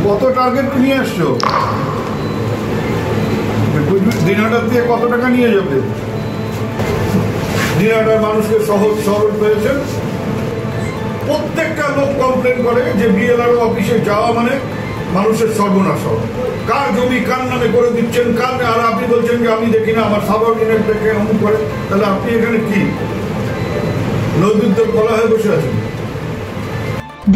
কত টার্গেট নিয়ে আসছো? দিনহাটার দিয়ে কত টাকা নিয়ে যাবে? দিনহাটার মানুষকে সহজ সরল পেয়েছেন। প্রত্যেকটা লোক কমপ্লেন করে যে বিএলআরও অফিসে যাওয়া মানে মানুষের সর্বনাশ হবে। কার জমি কার নামে করে দিচ্ছেন, কার, আর আপনি বলছেন যে আমি দেখি না, আমার সাবঅর্ডিনেট দেখে অমুক করে। তাহলে আপনি এখানে কি নদীর বলা হয়ে বসে আছেন?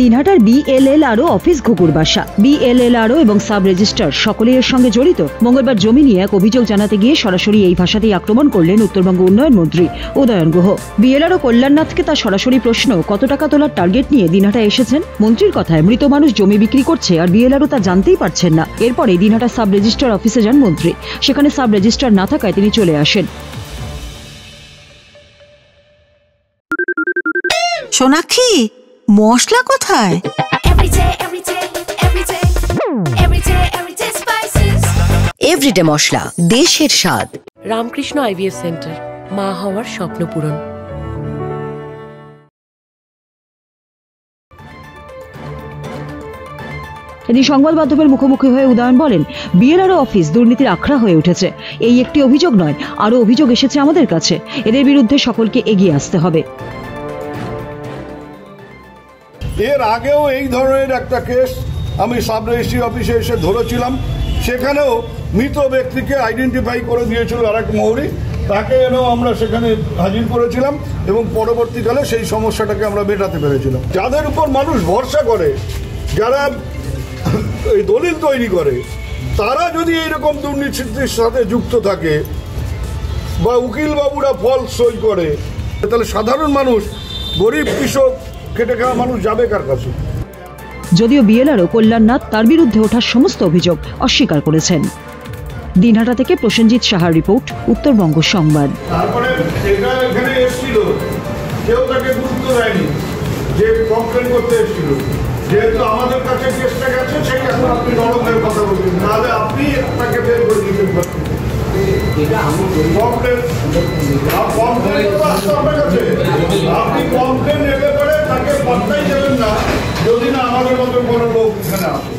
দিনহাটার বিএলএলআরও অফিস ঘুঘুর বাসা। বিএলএলআরও এবং সাব রেজিস্ট্রার সকলেই এর সঙ্গে জড়িত। মঙ্গলবার জমি নিয়ে এক অভিযোগ জানাতে গিয়ে সরাসরি এই ভাষাতেই আক্রমণ করলেন উত্তরবঙ্গ উন্নয়ন মন্ত্রী উদয়ন গুহ। বিএলআরও কল্যাণনাথকে তার সরাসরি প্রশ্ন, কত টাকা তোলার টার্গেট নিয়ে দিনহাটায় এসেছেন? মন্ত্রীর কথায়, মৃত মানুষ জমি বিক্রি করছে আর বিএলআরও তা জানতেই পারছেন না। এরপরে দিনহাটা সাব রেজিস্ট্রার অফিসে যান মন্ত্রী। সেখানে সাব রেজিস্ট্রার না থাকায় তিনি চলে আসেন। সোনাক্ষী, মশলা কোথায়? এভরিডে মশলা, দেশের স্বাদ। রামকৃষ্ণ আইভিএফ সেন্টার, মা হওয়ার স্বপ্ন পূরণ। এদিন সংবাদ মাধ্যমের মুখোমুখি হয়ে উদয়ন বলেন, বিএলআরও অফিস দুর্নীতির আখড়া হয়ে উঠেছে। এই একটি অভিযোগ নয়, আরও অভিযোগ এসেছে আমাদের কাছে। এদের বিরুদ্ধে সকলকে এগিয়ে আসতে হবে। এর আগেও এই ধরনের একটা কেস আমি সাব রেজিস্ট্রি অফিসে এসে ধরেছিলাম। সেখানেও মৃত ব্যক্তিকে আইডেন্টিফাই করে দিয়েছিল আরেক মহরী, তাকে এনেও আমরা সেখানে হাজির করেছিলাম এবং পরবর্তীকালে সেই সমস্যাটাকে আমরা মেটাতে পেরেছিলাম। যাদের উপর মানুষ ভরসা করে, যারা এই দলিল তৈরি করে, তারা যদি এইরকম দুর্নীতির সাথে যুক্ত থাকে বা উকিলবাবুরা ফলস সই করে, তাহলে সাধারণ মানুষ, গরিব কৃষক, খেটে খাওয়া মানুষ যাবে কার কাছে? যদিও বিএলআরও কল্যাণনাথ তার বিরুদ্ধে ওঠার সমস্ত অভিযোগ অস্বীকার করেছেন। দিনহাটা থেকে প্রসেনজিৎ সাহার রিপোর্ট, উত্তরবঙ্গ সংবাদ। তারপরে এটা এখানে এসেছিল, কেউ তাকে গুরুত্ব দেয়নি যে কমপ্লেন করতে এসেছিল। যেহেতু আমাদের কাছে কেসটা গেছে, সেই এখন আপনি নরম হয়ে কথা বলছেন, তাহলে আপনি তাকে বের করে দিতেন পারতেন। আপনি কমপ্লেন এলে পরে তাকে পাত্তাই দেবেন না যদি না আমাদের মতো কোনো লোক এখানে আসে।